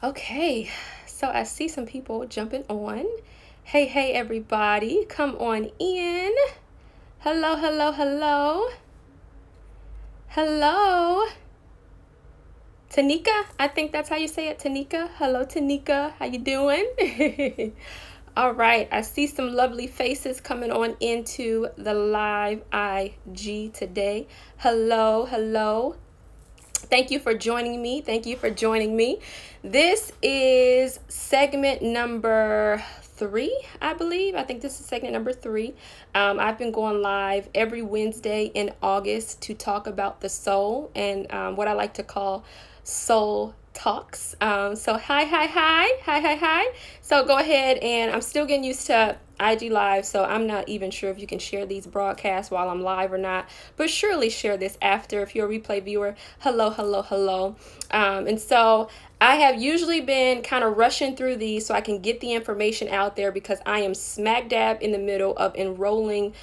Okay, so I see some people jumping on. Hey, hey, everybody, come on in. Hello, hello, hello. Hello. Tanika, I think that's how you say it, Tanika. Hello, Tanika. How you doing? All right, I see some lovely faces coming on into the live IG today. Hello, hello. Thank you for joining me. Thank you for joining me. This is segment number 3, I believe. I think this is segment number 3. I've been going live every Wednesday in August to talk about the soul and what I like to call soul talks. So hi. So go ahead, and I'm still getting used to IG Live, so I'm not even sure if you can share these broadcasts while I'm live or not, but surely share this after if you're a replay viewer. Hello, hello, hello. And so I have usually been kind of rushing through these so I can get the information out there because I am smack dab in the middle of enrolling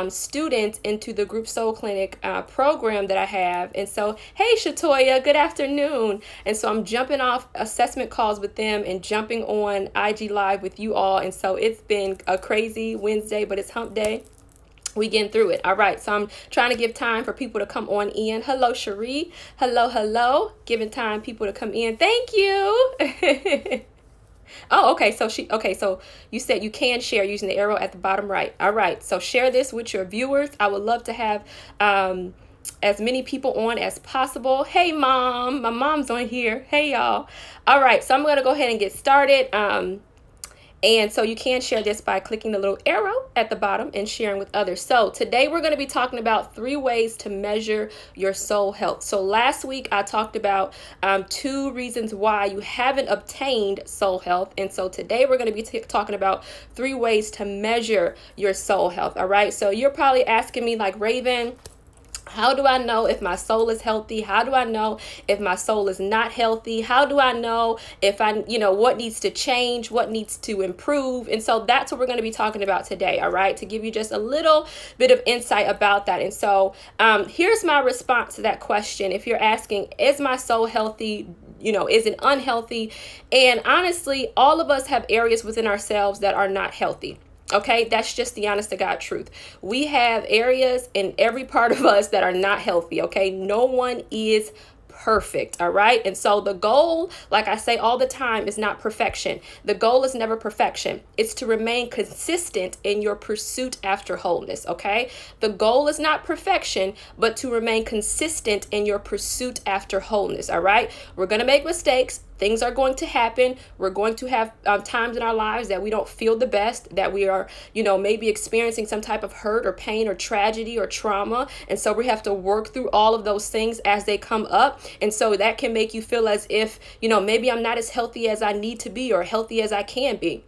students into the Group Soul Clinic program that I have. And so, hey, Shatoya, good afternoon. And so I'm jumping off assessment calls with them and jumping on IG Live with you all. And so it's been a crazy Wednesday, but it's hump day. We getting through it. All right, so I'm trying to give time for people to come on in. Hello, Cherie. Hello, hello. Giving time people to come in. Thank you. Oh, okay. So you said you can share using the arrow at the bottom right. All right. So share this with your viewers. I would love to have as many people on as possible. Hey, mom. My mom's on here. Hey, y'all. All right. So I'm going to go ahead and get started. And so you can share this by clicking the little arrow at the bottom and sharing with others. So today we're going to be talking about 3 ways to measure your soul health. So last week I talked about 2 reasons why you haven't obtained soul health. And so today we're going to be talking about 3 ways to measure your soul health. All right. So you're probably asking me like, Raven, how do I know if my soul is healthy? How do I know if my soul is not healthy? How do I know if what needs to change, what needs to improve? And so that's what we're going to be talking about today, all right, to give you just a little bit of insight about that. And so here's my response to that question. If you're asking, is my soul healthy? Is it unhealthy? And honestly, all of us have areas within ourselves that are not healthy. Okay, that's just the honest to God truth. We have areas in every part of us that are not healthy. Okay, no one is perfect. All right. And so the goal, like I say all the time, is not perfection. The goal is never perfection. It's to remain consistent in your pursuit after wholeness. Okay. The goal is not perfection, but to remain consistent in your pursuit after wholeness. All right. We're going to make mistakes. Things are going to happen. We're going to have times in our lives that we don't feel the best, that we are, maybe experiencing some type of hurt or pain or tragedy or trauma. And so we have to work through all of those things as they come up. And so that can make you feel as if, maybe I'm not as healthy as I need to be or healthy as I can be.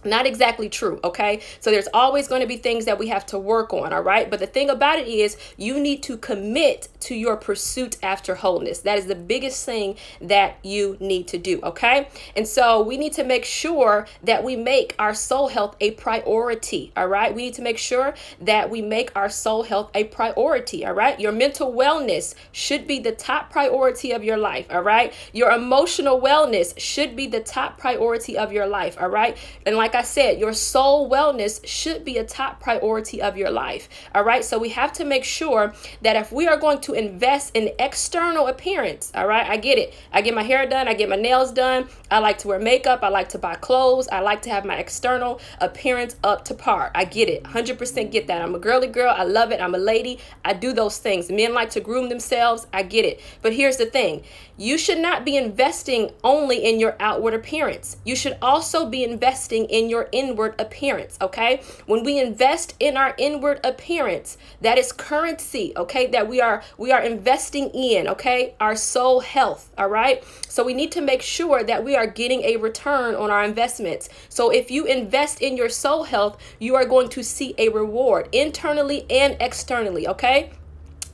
Not exactly true, okay? So there's always going to be things that we have to work on, all right? But the thing about it is you need to commit to your pursuit after wholeness. That is the biggest thing that you need to do, okay? And so we need to make sure that we make our soul health a priority, all right? We need to make sure that we make our soul health a priority, all right? Your mental wellness should be the top priority of your life, all right? Your emotional wellness should be the top priority of your life, all right? And like I said, your soul wellness should be a top priority of your life. All right. So we have to make sure that if we are going to invest in external appearance, all right, I get it. I get my hair done. I get my nails done. I like to wear makeup. I like to buy clothes. I like to have my external appearance up to par. I get it. 100% get that. I'm a girly girl. I love it. I'm a lady. I do those things. Men like to groom themselves. I get it. But here's the thing. You should not be investing only in your outward appearance. You should also be investing in your inward appearance, okay? When we invest in our inward appearance, that is currency, okay? That we are investing in, okay? Our soul health, all right? So we need to make sure that we are getting a return on our investments. So if you invest in your soul health, you are going to see a reward internally and externally, okay?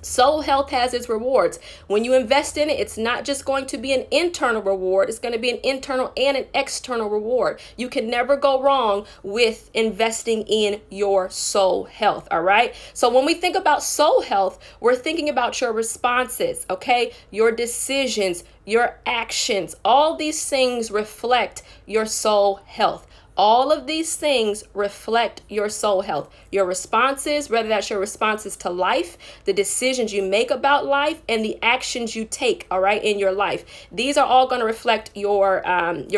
Soul health has its rewards. When you invest in it, it's not just going to be an internal reward, it's going to be an internal and an external reward. You can never go wrong with investing in your soul health, all right? So when we think about soul health, we're thinking about your responses, okay? Your decisions, your actions. All these things reflect your soul health. All of these things reflect your soul health. Your responses, whether that's your responses to life, the decisions you make about life, and the actions you take, all right, in your life. These are all going to reflect your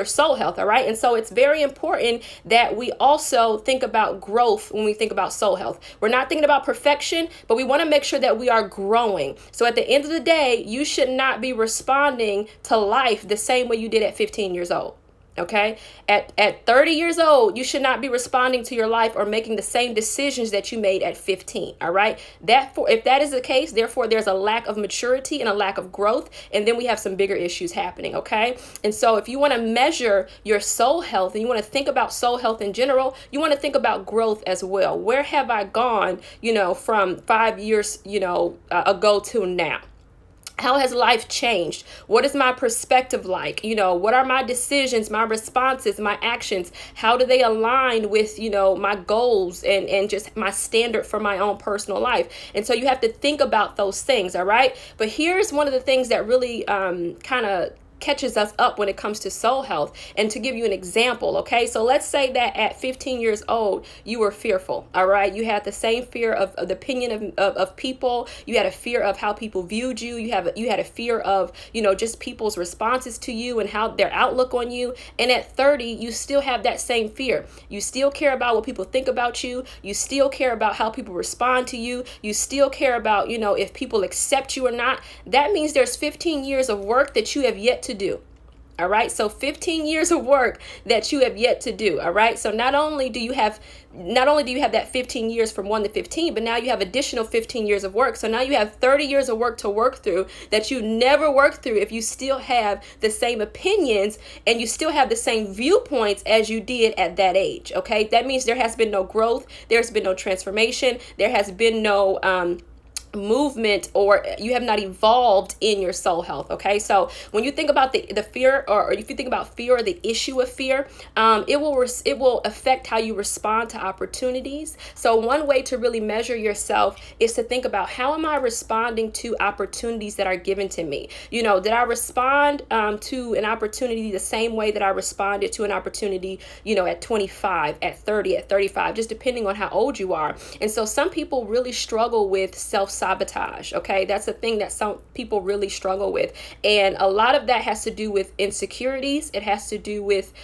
soul health, all right? And so it's very important that we also think about growth when we think about soul health. We're not thinking about perfection, but we want to make sure that we are growing. So at the end of the day, you should not be responding to life the same way you did at 15 years old. Okay, at 30 years old, you should not be responding to your life or making the same decisions that you made at 15. All right, if that is the case, therefore there's a lack of maturity and a lack of growth, and then we have some bigger issues happening. Okay, and so if you want to measure your soul health and you want to think about soul health in general, you want to think about growth as well. Where have I gone, from 5 years, ago to now? How has life changed? What is my perspective like? What are my decisions, my responses, my actions? How do they align with, my goals and just my standard for my own personal life? And so you have to think about those things, all right? But here's one of the things that really kind of catches us up when it comes to soul health. And to give you an example, okay, so let's say that at 15 years old you were fearful, all right? You had the same fear of the opinion of people. You had a fear of how people viewed you. You had a fear of just people's responses to you and how their outlook on you. And at 30 you still have that same fear. You still care about what people think about you. You still care about how people respond to you. You still care about if people accept you or not. That means there's 15 years of work that you have yet to do. All right. So 15 years of work that you have yet to do. All right. So not only do you have that 15 years from 1 to 15, but now you have additional 15 years of work. So now you have 30 years of work to work through that you never worked through if you still have the same opinions and you still have the same viewpoints as you did at that age. Okay. That means there has been no growth. There's been no transformation. There has been no movement, or you have not evolved in your soul health. Okay, so when you think about the fear, or if you think about fear or the issue of fear, it will affect how you respond to opportunities. So one way to really measure yourself is to think about, how am I responding to opportunities that are given to me? Did I respond to an opportunity the same way that I responded to an opportunity at 25, at 30, at 35, just depending on how old you are? And so some people really struggle with self-sabotage. Okay, that's a thing that some people really struggle with, and a lot of that has to do with insecurities. It has to do with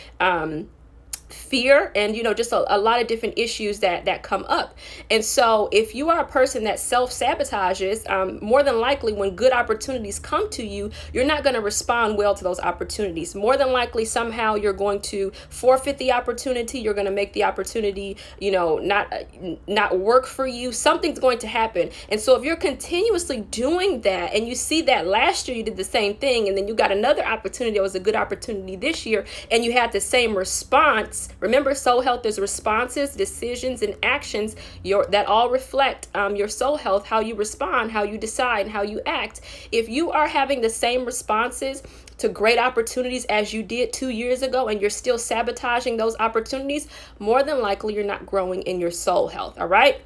fear, and just a lot of different issues that come up. And so if you are a person that self-sabotages, more than likely when good opportunities come to you, you're not going to respond well to those opportunities. More than likely, somehow you're going to forfeit the opportunity. You're going to make the opportunity not work for you. Something's going to happen. And so if you're continuously doing that, and you see that last year you did the same thing, and then you got another opportunity that was a good opportunity this year, and you had the same response. Remember, soul health is responses, decisions, and actions that all reflect your soul health, how you respond, how you decide, and how you act. If you are having the same responses to great opportunities as you did 2 years ago, and you're still sabotaging those opportunities, more than likely you're not growing in your soul health. All right.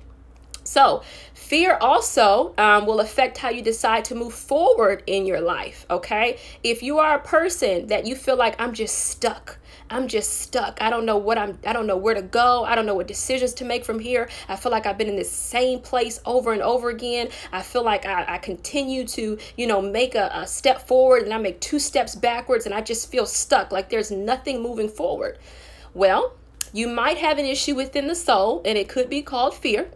So fear also will affect how you decide to move forward in your life. Okay. If you are a person that you feel like, I'm just stuck. I don't know where to go. I don't know what decisions to make from here. I feel like I've been in this same place over and over again. I feel like I continue to, make a step forward, and I make 2 steps backwards, and I just feel stuck, like there's nothing moving forward. Well, you might have an issue within the soul, and it could be called fear.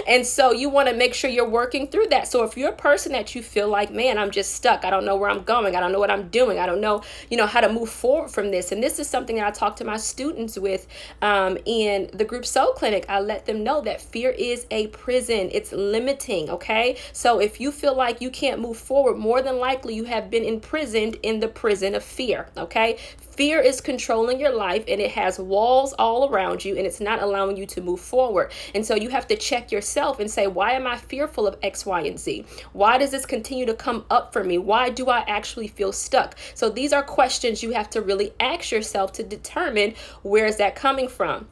And so you want to make sure you're working through that. So if you're a person that you feel like, man, I'm just stuck. I don't know where I'm going. I don't know what I'm doing. I don't know, how to move forward from this. And this is something that I talk to my students with in the group soul clinic. I let them know that fear is a prison. It's limiting. Okay. So if you feel like you can't move forward, more than likely you have been imprisoned in the prison of fear. Okay. Fear is controlling your life, and it has walls all around you, and it's not allowing you to move forward. And so you have to check yourself and say, why am I fearful of X, Y, and Z? Why does this continue to come up for me? Why do I actually feel stuck? So these are questions you have to really ask yourself to determine, where is that coming from?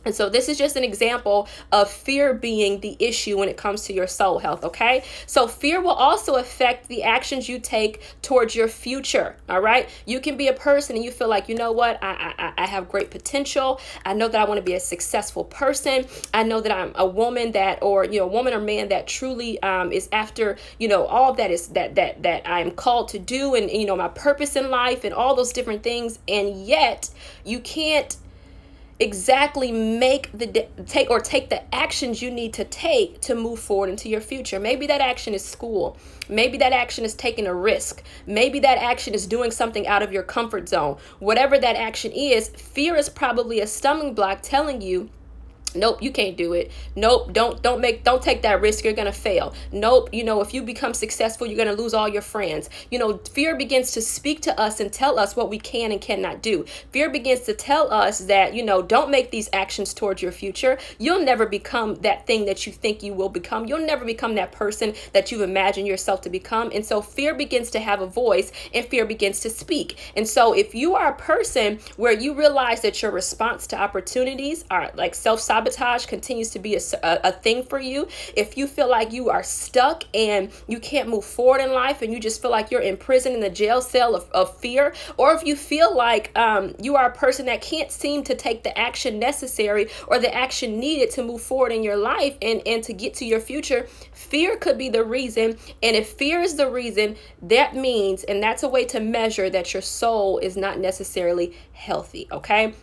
And so this is just an example of fear being the issue when it comes to your soul health, okay? So fear will also affect the actions you take towards your future, all right? You can be a person and you feel like, you know what, I have great potential. I know that I want to be a successful person. I know that I'm a woman that, or, woman or man that truly is after, all that is that I am called to do, and, my purpose in life and all those different things. And yet you can't exactly take the actions you need to take to move forward into your future. Maybe that action is school. Maybe that action is taking a risk. Maybe that action is doing something out of your comfort zone. Whatever that action is, fear is probably a stumbling block telling you, nope, you can't do it. Nope, don't take that risk. You're going to fail. Nope, if you become successful, you're going to lose all your friends. Fear begins to speak to us and tell us what we can and cannot do. Fear begins to tell us that, don't make these actions towards your future. You'll never become that thing that you think you will become. You'll never become that person that you've imagined yourself to become. And so fear begins to have a voice, and fear begins to speak. And so if you are a person where you realize that your response to opportunities are like self-sabotage continues to be a thing for you, if you feel like you are stuck and you can't move forward in life, and you just feel like you're in prison, in the jail cell of fear, or if you feel like you are a person that can't seem to take the action necessary or the action needed to move forward in your life and to get to your future, fear could be the reason. And if fear is the reason, that means, and that's a way to measure that your soul is not necessarily healthy, okay?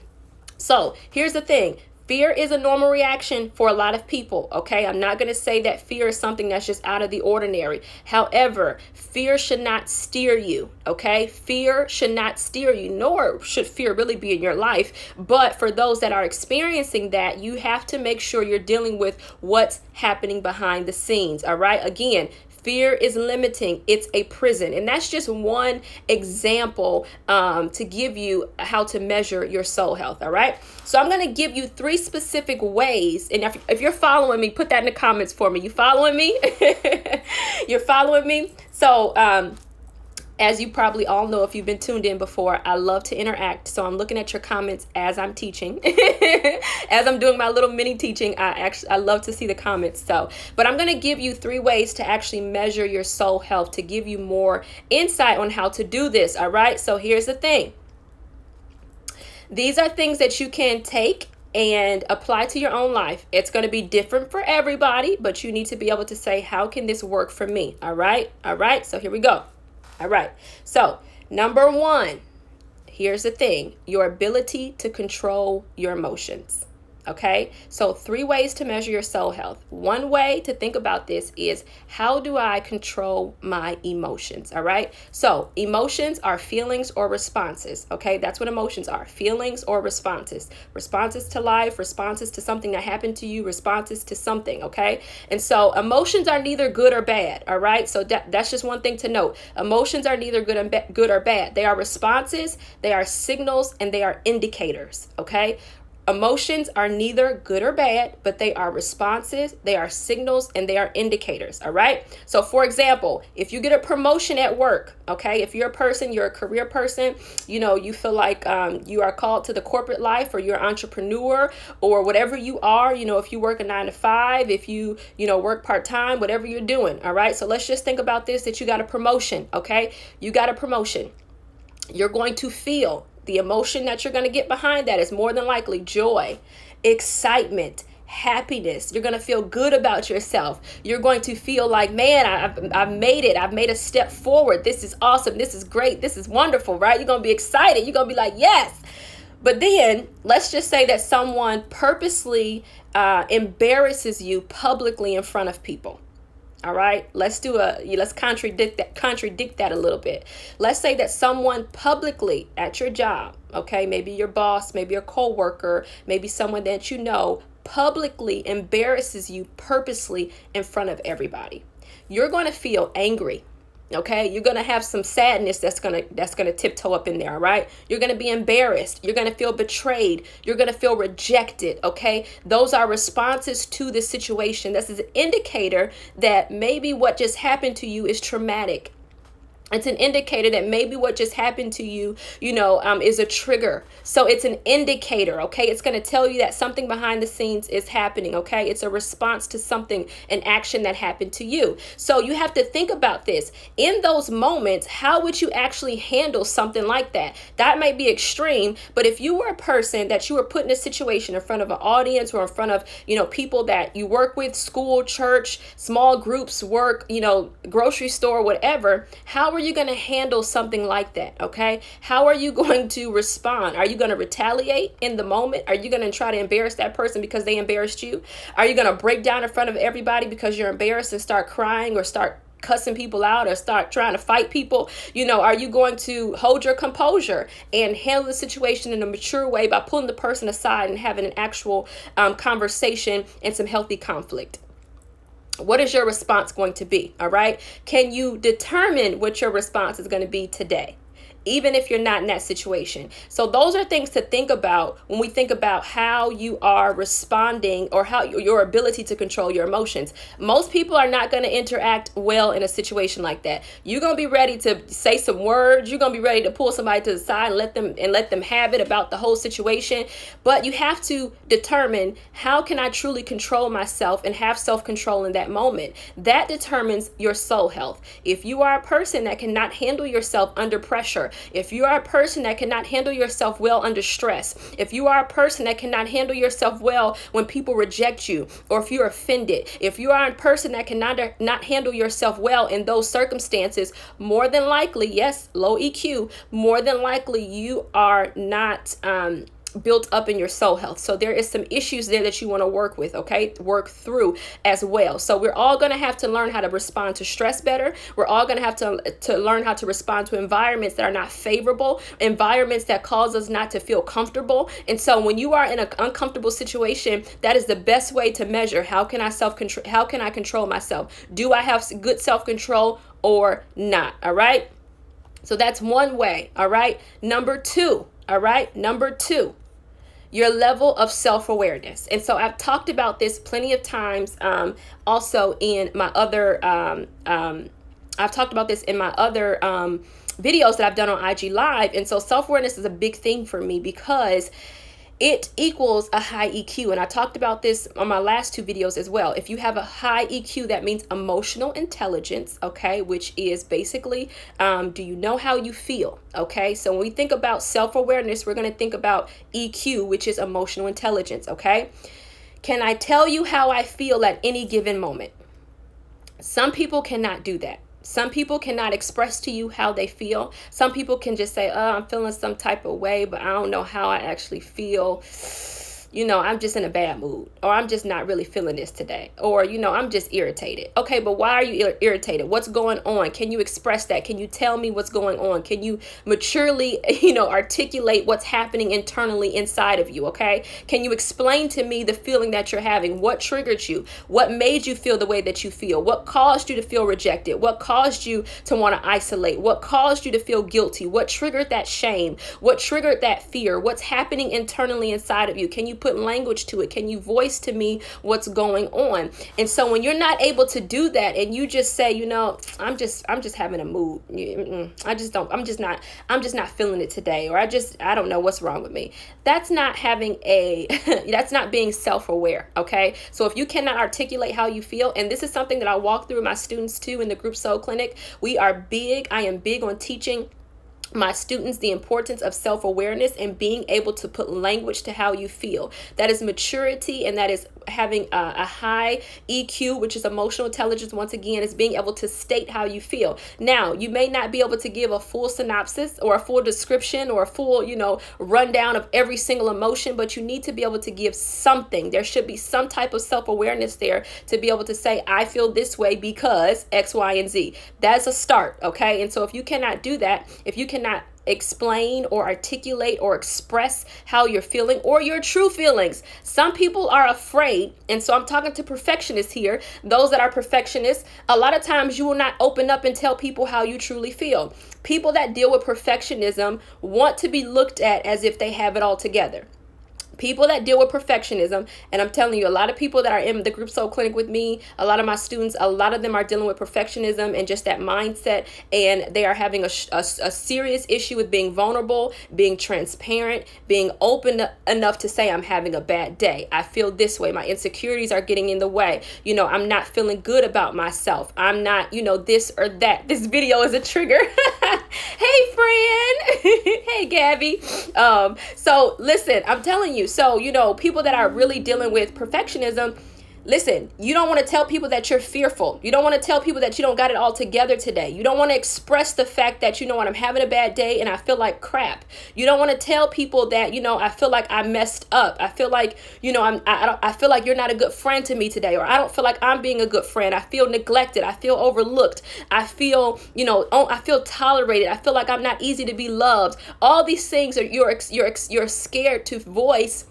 So here's the thing. Fear is a normal reaction for a lot of people, okay? I'm not going to say that fear is something that's just out of the ordinary. However, fear should not steer you, okay? Fear should not steer you, nor should fear really be in your life. But for those that are experiencing that, you have to make sure you're dealing with what's happening behind the scenes, all right? Again, fear is limiting. It's a prison. And that's just one example to give you how to measure your soul health. All right. So I'm going to give you 3 specific ways. And if you're following me, put that in the comments for me. You following me? You're following me? So, as you probably all know, if you've been tuned in before, I love to interact. So I'm looking at your comments as I'm teaching. As I'm doing my little mini teaching, I love to see the comments. But I'm going to give you 3 ways to actually measure your soul health, to give you more insight on how to do this. All right. So here's the thing. These are things that you can take and apply to your own life. It's going to be different for everybody, but you need to be able to say, how can this work for me? All right. All right. So here we go. All right. So number 1, here's the thing, your ability to control your emotions. Okay. So 3 ways to measure your soul health. One way to think about this is, how do I control my emotions? All right. So emotions are feelings or responses. Okay. That's what emotions are. Feelings or responses. Responses to life, responses to something that happened to you, responses to something. Okay. And so emotions are neither good or bad. All right. So that's just one thing to note. Emotions are neither good or bad. They are responses, they are signals, and they are indicators. Okay. Emotions are neither good or bad, but they are responses, they are signals, and they are indicators. All right. So for example, if you get a promotion at work, okay, if you're a person, you're a career person, you feel like you are called to the corporate life, or you're an entrepreneur, or whatever you are, if you work a 9 to 5, if you work part-time, whatever you're doing. All right. So let's just think about this, that you got a promotion. Okay. You got a promotion. You're going to feel the emotion that you're going to get behind that is more than likely joy, excitement, happiness. You're going to feel good about yourself. You're going to feel like, man, I've made it. I've made a step forward. This is awesome. This is great. This is wonderful, right? You're going to be excited. You're going to be like, yes. But then let's just say that someone purposely embarrasses you publicly in front of people. All right, let's contradict that a little bit. Let's say that someone publicly at your job, okay, maybe your boss, maybe your coworker, maybe someone that publicly embarrasses you purposely in front of everybody. You're going to feel angry. Okay, you're gonna have some sadness that's gonna tiptoe up in there. All right, you're gonna be embarrassed. You're gonna feel betrayed. You're gonna feel rejected. Okay, those are responses to the situation. This is an indicator that maybe what just happened to you is traumatic. It's an indicator that maybe what just happened to you, is a trigger. So it's an indicator, okay? It's going to tell you that something behind the scenes is happening, okay? It's a response to something, an action that happened to you. So you have to think about this. In those moments, how would you actually handle something like that? That may be extreme, but if you were a person that you were put in a situation in front of an audience or in front of, people that you work with, school, church, small groups, work, grocery store, whatever, how are you going to handle something like that? Okay. How are you going to respond? Are you going to retaliate in the moment? Are you going to try to embarrass that person because they embarrassed you? Are you going to break down in front of everybody because you're embarrassed and start crying or start cussing people out or start trying to fight people? Are you going to hold your composure and handle the situation in a mature way by pulling the person aside and having an actual conversation and some healthy conflict? What is your response going to be? All right. Can you determine what your response is going to be today, even if you're not in that situation? So those are things to think about when we think about how you are responding or how your ability to control your emotions. Most people are not going to interact well in a situation like that. You're going to be ready to say some words. You're going to be ready to pull somebody to the side and let them have it about the whole situation. But you have to determine, how can I truly control myself and have self-control in that moment? That determines your soul health. If you are a person that cannot handle yourself under pressure, if you are a person that cannot handle yourself well under stress, if you are a person that cannot handle yourself well when people reject you, or if you're offended, if you are a person that cannot not handle yourself well in those circumstances, more than likely, yes, low EQ, more than likely you are not built up in your soul health. So there is some issues there that you want to work with, okay? Work through as well. So we're all going to have to learn how to respond to stress better. We're all going to have to learn how to respond to environments that are not favorable, environments that cause us not to feel comfortable. And so when you are in an uncomfortable situation, that is the best way to measure, how can I control myself? Do I have good self-control or not? All right? So that's one way. All right? Number two, your level of self-awareness. And so I've talked about this plenty of times, also in my other, I've talked about this in my other videos that I've done on IG Live. And so self-awareness is a big thing for me because it equals a high EQ. And I talked about this on my last two videos as well. If you have a high EQ, that means emotional intelligence, okay, which is basically, do you know how you feel? Okay, so when we think about self-awareness, we're going to think about EQ, which is emotional intelligence, okay? Can I tell you how I feel at any given moment? Some people cannot do that. Some people cannot express to you how they feel. Some people can just say, oh, I'm feeling some type of way, but I don't know how I actually feel. I'm just in a bad mood, or I'm just not really feeling this today, or, I'm just irritated. Okay, but why are you irritated? What's going on? Can you express that? Can you tell me what's going on? Can you maturely, articulate what's happening internally inside of you? Okay, can you explain to me the feeling that you're having? What triggered you? What made you feel the way that you feel? What caused you to feel rejected? What caused you to want to isolate? What caused you to feel guilty? What triggered that shame? What triggered that fear? What's happening internally inside of you? Can you put language to it? Can you voice to me what's going on? And so when you're not able to do that, and you just say, I'm just having a mood. I'm just not feeling it today, or I don't know what's wrong with me. That's not that's not being self-aware. Okay. So if you cannot articulate how you feel, and this is something that I walk through with my students too in the group soul clinic, I am big on teaching my students the importance of self-awareness and being able to put language to how you feel. That is maturity, and that is having a high EQ, which is emotional intelligence. Once again, is being able to state how you feel. Now, you may not be able to give a full synopsis or a full description or a full, rundown of every single emotion, but you need to be able to give something. There should be some type of self-awareness there to be able to say, I feel this way because X, Y, and Z. That's a start, okay? And so if you cannot do that, if you cannot cannot explain or articulate or express how you're feeling or your true feelings. Some people are afraid, and so I'm talking to perfectionists here. Those that are perfectionists, a lot of times you will not open up and tell people how you truly feel. People that deal with perfectionism want to be looked at as if they have it all together. People that deal with perfectionism, and I'm telling you, a lot of people that are in the group soul clinic with me, a lot of my students, a lot of them are dealing with perfectionism and just that mindset, and they are having a serious issue with being vulnerable, being transparent, being open enough to say, I'm having a bad day. I feel this way. My insecurities are getting in the way. I'm not feeling good about myself. I'm not, this or that. This video is a trigger. Hey, friend. Hey, Gabby. So listen, I'm telling you. So, people that are really dealing with perfectionism, listen, you don't want to tell people that you're fearful. You don't want to tell people that you don't got it all together today. You don't want to express the fact that, what, I'm having a bad day and I feel like crap. You don't want to tell people that, I feel like I messed up. I feel like, I feel like you're not a good friend to me today, or I don't feel like I'm being a good friend. I feel neglected. I feel overlooked. I feel, I feel tolerated. I feel like I'm not easy to be loved. All these things are you're scared to voice.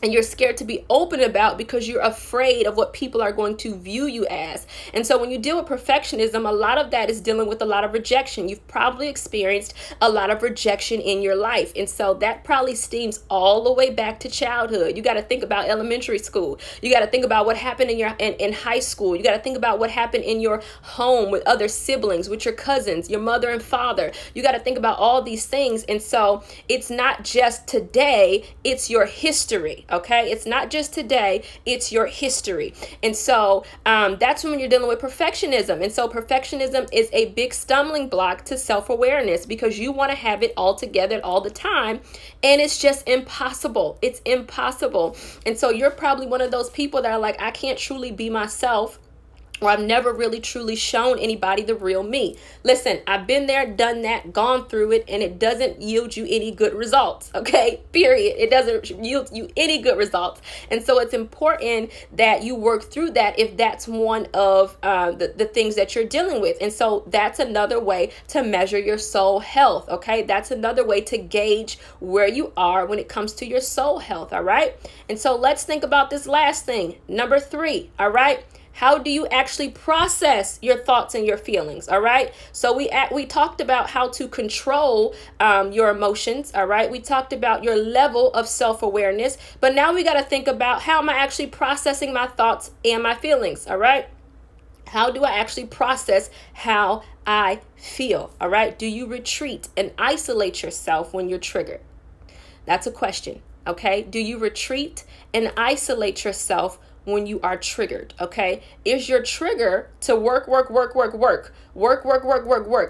And you're scared to be open about because you're afraid of what people are going to view you as. And so when you deal with perfectionism, a lot of that is dealing with a lot of rejection. You've probably experienced a lot of rejection in your life. And so that probably stems all the way back to childhood. You got to think about elementary school. You got to think about what happened in high school. You got to think about what happened in your home with other siblings, with your cousins, your mother and father. You got to think about all these things. And so it's not just today, it's your history. Okay, it's not just today, it's your history. And so that's when you're dealing with perfectionism. And so perfectionism is a big stumbling block to self-awareness because you want to have it all together all the time. And it's just impossible. It's impossible. And so you're probably one of those people that are like, I can't truly be myself, or I've never really truly shown anybody the real me. Listen, I've been there, done that, gone through it, and it doesn't yield you any good results. Okay, period. It doesn't yield you any good results. And so it's important that you work through that if that's one of the things that you're dealing with. And so that's another way to measure your soul health. Okay, that's another way to gauge where you are when it comes to your soul health. All right. And so let's think about this last thing. Number 3. All right. How do you actually process your thoughts and your feelings? All right. So we talked about how to control your emotions. All right. We talked about your level of self-awareness. But now we got to think about how am I actually processing my thoughts and my feelings? All right. How do I actually process how I feel? All right. Do you retreat and isolate yourself when you're triggered? That's a question. Okay. Do you retreat and isolate yourself when you are triggered? Okay, is your trigger to work?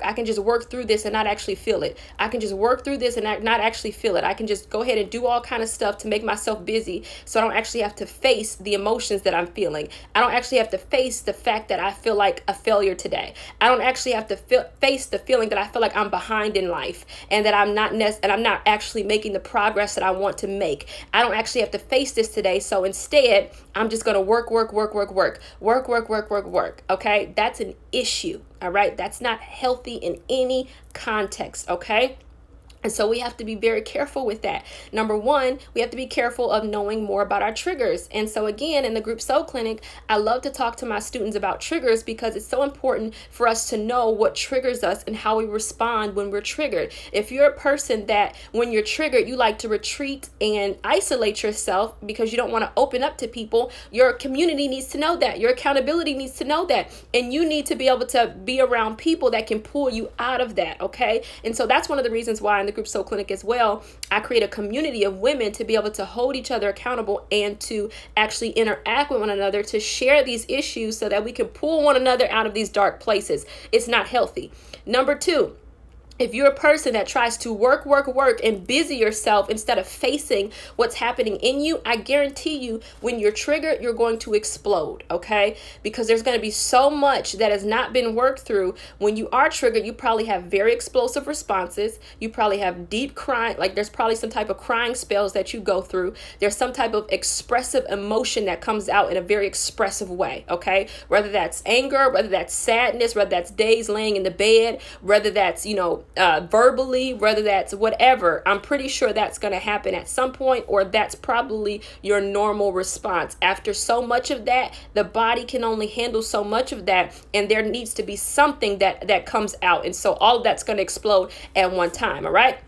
I can just work through this and not actually feel it. I can just work through this and not actually feel it. I can just go ahead and do all kind of stuff to make myself busy so I don't actually have to face the emotions that I'm feeling. I don't actually have to face the fact that I feel like a failure today. I don't actually have to face the feeling that I feel like I'm behind in life and that I'm not actually making the progress that I want to make. I don't actually have to face this today. So instead, I'm just going to work. Okay, that's an issue. All right, that's not healthy in any context. Okay. And so we have to be very careful with that. Number 1, we have to be careful of knowing more about our triggers. And so again, in the group soul clinic, I love to talk to my students about triggers because it's so important for us to know what triggers us and how we respond when we're triggered. If you're a person that when you're triggered, you like to retreat and isolate yourself because you don't want to open up to people, your community needs to know that. Your accountability needs to know that. And you need to be able to be around people that can pull you out of that. Okay. And so that's one of the reasons why in the group soul clinic as well, I create a community of women to be able to hold each other accountable and to actually interact with one another to share these issues so that we can pull one another out of these dark places. It's not healthy. Number 2, if you're a person that tries to work and busy yourself instead of facing what's happening in you, I guarantee you when you're triggered, you're going to explode, okay? Because there's going to be so much that has not been worked through. When you are triggered, you probably have very explosive responses. You probably have deep crying, like there's probably some type of crying spells that you go through. There's some type of expressive emotion that comes out in a very expressive way, okay? Whether that's anger, whether that's sadness, whether that's days laying in the bed, whether that's, verbally, whether that's whatever, I'm pretty sure that's going to happen at some point, or that's probably your normal response. After so much of that, the body can only handle so much of that, and there needs to be something that comes out. And so all of that's going to explode at one time. All right.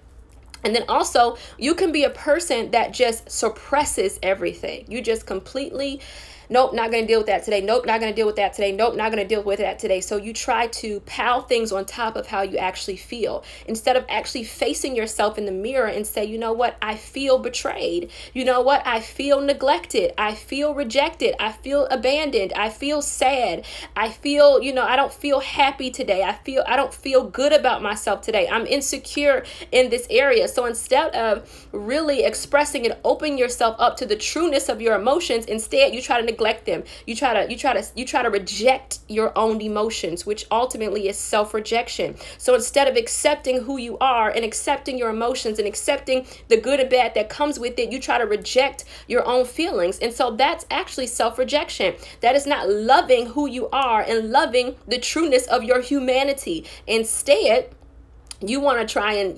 And then also, you can be a person that just suppresses everything. You just completely, nope, not going to deal with that today. Nope, not going to deal with that today. Nope, not going to deal with that today. So you try to pile things on top of how you actually feel, instead of actually facing yourself in the mirror and say, you know what, I feel betrayed. You know what, I feel neglected. I feel rejected. I feel abandoned. I feel sad. I feel, I don't feel happy today. I don't feel good about myself today. I'm insecure in this area. So instead of really expressing and opening yourself up to the trueness of your emotions, instead you try to neglect them. You try to reject your own emotions, which ultimately is self-rejection. So instead of accepting who you are and accepting your emotions and accepting the good and bad that comes with it, you try to reject your own feelings. And so that's actually self-rejection. That is not loving who you are and loving the trueness of your humanity. Instead, you want to try and,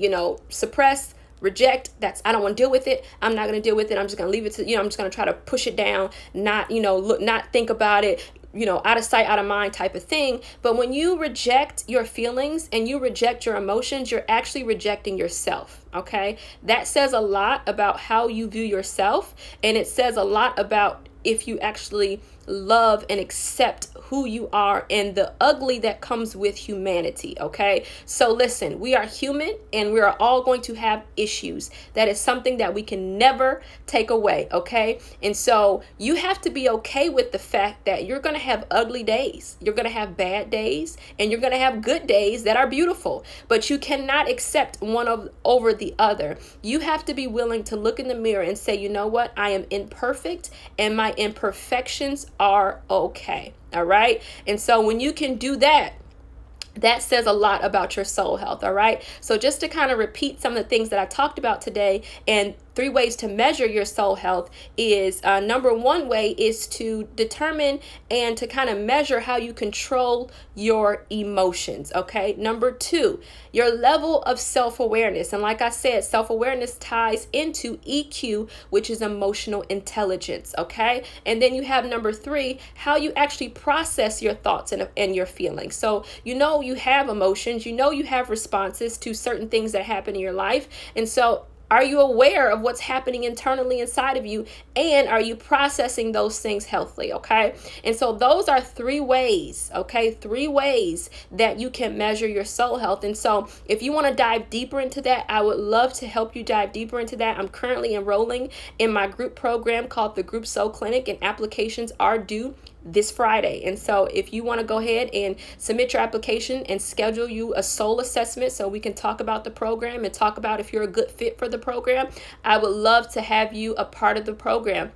suppress, reject. I don't want to deal with it. I'm not going to deal with it. I'm just going to leave it to, I'm just going to try to push it down, not, not think about it, out of sight, out of mind type of thing. But when you reject your feelings and you reject your emotions, you're actually rejecting yourself. Okay. That says a lot about how you view yourself. And it says a lot about if you actually love and accept who you are and the ugly that comes with humanity. Okay. So listen, we are human and we are all going to have issues. That is something that we can never take away. Okay. And so you have to be okay with the fact that you're going to have ugly days. You're going to have bad days, and you're going to have good days that are beautiful, but you cannot accept one over the other. You have to be willing to look in the mirror and say, you know what? I am imperfect and my imperfections are okay. All right. And so when you can do that, that says a lot about your soul health. All right. So just to kind of repeat some of the things that I talked about today, and 3 ways to measure your soul health is number 1 way is to determine and to kind of measure how you control your emotions. Okay. Number 2, your level of self-awareness. And like I said, self-awareness ties into EQ, which is emotional intelligence. Okay. And then you have number 3, how you actually process your thoughts and your feelings. So, you have emotions, you have responses to certain things that happen in your life. And so are you aware of what's happening internally inside of you? And are you processing those things healthily? Okay. And so those are 3 ways. Okay. 3 ways that you can measure your soul health. And so if you want to dive deeper into that, I would love to help you dive deeper into that. I'm currently enrolling in my group program called the Group Soul Clinic, and applications are due this Friday. And so if you want to go ahead and submit your application and schedule you a soul assessment so we can talk about the program and talk about if you're a good fit for the program, I would love to have you a part of the program.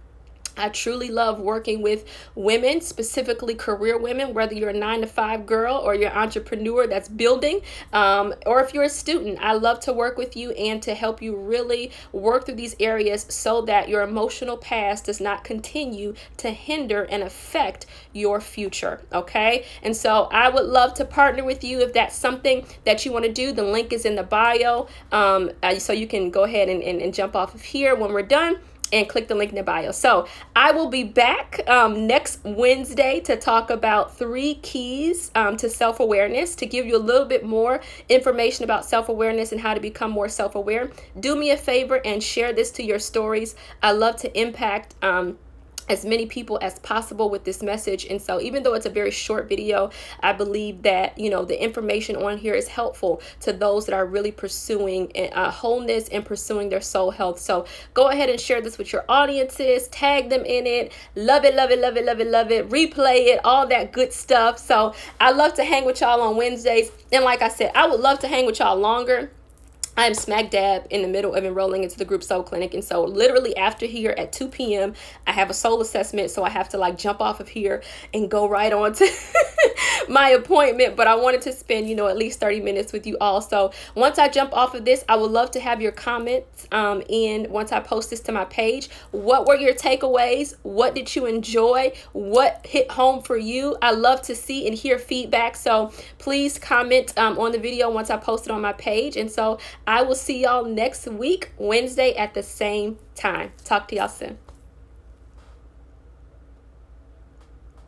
I truly love working with women, specifically career women, whether you're a 9-to-5 girl or you're an entrepreneur that's building, or if you're a student. I love to work with you and to help you really work through these areas so that your emotional past does not continue to hinder and affect your future. Okay. And so I would love to partner with you if that's something that you want to do. The link is in the bio. So you can go ahead and jump off of here when we're done and click the link in the bio. So I will be back next Wednesday to talk about 3 keys to self-awareness, to give you a little bit more information about self-awareness and how to become more self-aware. Do me a favor and share this to your stories. I love to impact as many people as possible with this message. And so even though it's a very short video, I believe that, the information on here is helpful to those that are really pursuing wholeness and pursuing their soul health. So go ahead and share this with your audiences, tag them in it, love it, love it, love it, love it, love it, replay it, all that good stuff. So I love to hang with y'all on Wednesdays. And like I said, I would love to hang with y'all longer. I'm smack dab in the middle of enrolling into the Group Soul Clinic. And so literally after here at 2 p.m., I have a soul assessment. So I have to jump off of here and go right on to my appointment, but I wanted to spend, at least 30 minutes with you all. So once I jump off of this, I would love to have your comments in once I post this to my page. What were your takeaways? What did you enjoy? What hit home for you? I love to see and hear feedback. So please comment on the video once I post it on my page. And so I will see y'all next week, Wednesday at the same time. Talk to y'all soon.